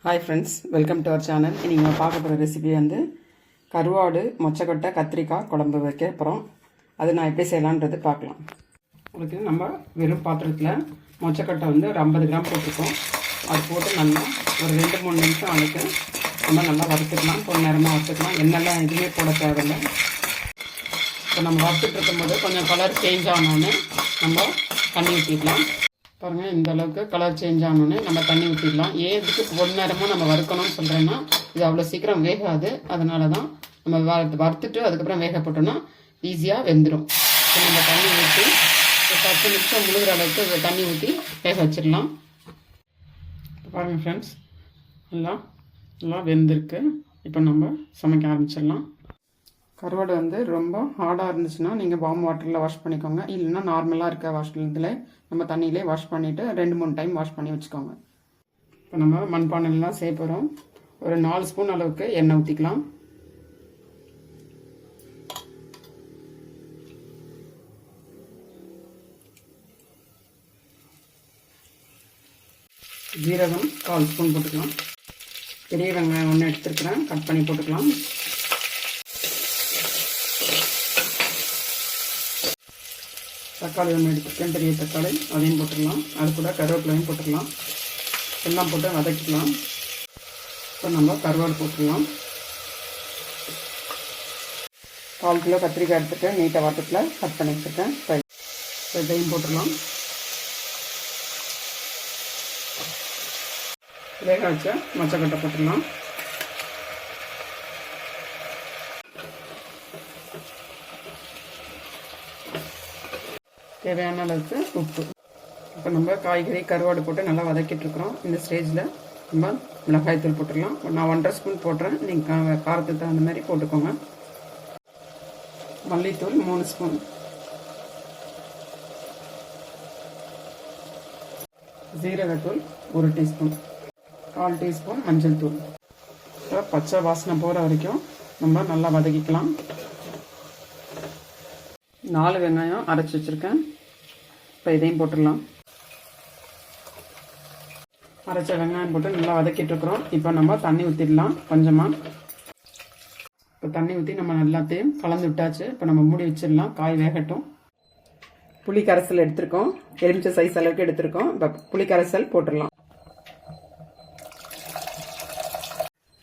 Hi friends, welcome to our channel. இன்றைக்கி நம்ம பார்க்க போகிற ரெசிபி வந்து கருவாடு மொச்சக்கொட்டை கத்திரிக்காய் குழம்பு வைக்க அப்புறம் அது நான் எப்படி செய்யலான்றது பார்க்கலாம். அதுக்கு நம்ம வெறும் பாத்திரத்தில் மொச்சக்கொட்டை வந்து ஒரு 50 கிராம் போட்டிருக்கோம். அது போட்டு நல்லா ஒரு 2-3 நிமிஷம் அதுக்கு நம்ம நல்லா வறுத்துக்கலாம். கொஞ்சம் நேரமாக வறுத்துக்கலாம். எண்ணெய்லாம் எதுவுமே போட தேவையில்லை. இப்போ நம்ம வறுத்துட்டு இருக்கும்போது கொஞ்சம் கலர் சேஞ்ச் ஆனோன்னு நம்ம தண்ணி ஊற்றிக்கலாம். பாருங்கள், இந்த அளவுக்கு கலர் சேஞ்ச் ஆனோன்னு நம்ம தண்ணி ஊற்றிடலாம். ஏதுக்கு 1 நேரமாக நம்ம வறுக்கணும்னு சொல்கிறேன்னா இது அவ்வளோ சீக்கிரம் வேகாது. அதனால தான் நம்ம வறுத்துட்டு அதுக்கப்புறம் வேக போட்டோம்னா ஈஸியாக வெந்துடும். இப்போ நம்ம தண்ணி ஊற்றி 10 நிமிஷம் முழுகிற அளவுக்கு தண்ணி ஊற்றி வேக வச்சிடலாம். பாருங்கள் ஃப்ரெண்ட்ஸ், நல்லா வெந்திருக்கு. இப்போ நம்ம சமைக்க ஆரம்பிச்சிடலாம். கருவாடு வந்து ரொம்ப ஹார்டாக இருந்துச்சுன்னா நீங்கள் வார்ம் வாட்டரில் வாஷ் பண்ணிக்கோங்க. இல்லைன்னா நார்மலாக இருக்க இதில் நம்ம தண்ணியிலே வாஷ் பண்ணிவிட்டு 2-3 டைம் வாஷ் பண்ணி வச்சுக்கோங்க. இப்போ நம்ம மண்பானைலாம் செய்ய போகிறோம். ஒரு 4 ஸ்பூன் அளவுக்கு எண்ணெய் ஊற்றிக்கலாம். ஜீரகம் 1/4 ஸ்பூன் போட்டுக்கலாம். பெரிய வெங்காயம் 1 எடுத்துருக்கிறேன், கட் பண்ணி போட்டுக்கலாம். தக்காளி 1 எடுத்துருக்கேன், பெரிய தக்காளி, அதையும் போட்டுடலாம். அது கூட கருவேப்பிலையும் போட்டுக்கலாம். எல்லாம் போட்டு வதக்கிக்கலாம். இப்போ நம்ம கருவாடு போட்டுடலாம். 1/4 கிலோ கத்திரிக்காய் எடுத்துகிட்டு நீட்டாக வாட்டத்தில் கட் பண்ணி வச்சுருக்கேன். இதையும் போட்டுடலாம். வேக வச்ச மொச்சக்கொட்டை போட்டுடலாம். தேவையான அளவுக்கு உப்பு. இப்போ நம்ம காய்கறி கருவாடு போட்டு நல்லா வதக்கிட்டுருக்குறோம். இந்த ஸ்டேஜில் நம்ம மிளகாய்த்தூள் போட்டுடலாம். நான் 1.5 ஸ்பூன் போட்டுறேன். நீங்கள் காரத்துக்கு தகுந்த மாதிரி போட்டுக்கோங்க. மல்லித்தூள் 3 ஸ்பூன். ஜீரகத்தூள் 1 டீஸ்பூன். 1/4 டீஸ்பூன் மஞ்சள் தூள். இப்போ பச்சை வாசனை போகிற வரைக்கும் நம்ம நல்லா வதக்கிக்கலாம். 4 வெங்காயம் அரைச்சி வச்சுருக்கேன். இப்போ இதையும் போட்டுடலாம். அரைச்ச வெங்காயம் போட்டு நல்லா வதக்கிட்டுருக்குறோம். இப்போ நம்ம தண்ணி ஊற்றிடலாம் கொஞ்சமாக. இப்போ தண்ணி ஊற்றி நம்ம எல்லாத்தையும் கலந்து விட்டாச்சு. இப்போ நம்ம மூடி வச்சிடலாம், காய் வேகட்டும். புளி கரைசல் எடுத்துருக்கோம், எலுமிச்சை சைஸ் அளவுக்கு எடுத்துருக்கோம். இப்போ புளி கரைசல் போட்டுடலாம்.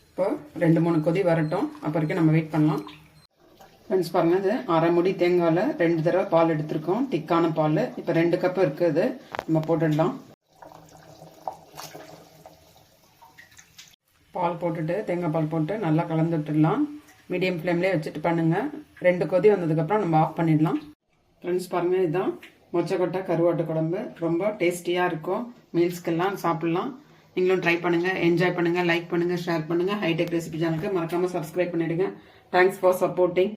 இப்போ 2-3 கொதி வரட்டும், அப்போ வரைக்கும் நம்ம வெயிட் பண்ணலாம். ஃப்ரெண்ட்ஸ் பாருங்கள், இது அரை முடி தேங்காயில் 2 தடவை பால் எடுத்திருக்கோம், திக்கான பால். இப்போ 2 கப்பு இருக்குது, நம்ம போட்டுடலாம். பால் போட்டுட்டு தேங்காய் பால் போட்டு நல்லா கலந்து விட்டுடலாம். மீடியம் ஃப்ளேம்லேயே வச்சுட்டு பண்ணுங்கள். 2 கொதி வந்ததுக்கப்புறம் நம்ம ஆஃப் பண்ணிடலாம். ஃப்ரெண்ட்ஸ் பாருங்கள், இதுதான் மொச்சக்கொட்டை கருவாட்டு குழம்பு. ரொம்ப டேஸ்டியாக இருக்கும். மீல்ஸ்க்கெல்லாம் சாப்பிட்லாம். நீங்களும் ட்ரை பண்ணுங்கள், என்ஜாய் பண்ணுங்கள், லைக் பண்ணுங்கள், ஷேர் பண்ணுங்கள். ஹைடெக் ரெசிபி சேனலுக்கு மறக்காமல் சப்ஸ்கிரைப் பண்ணிவிடுங்க. Thanks for supporting.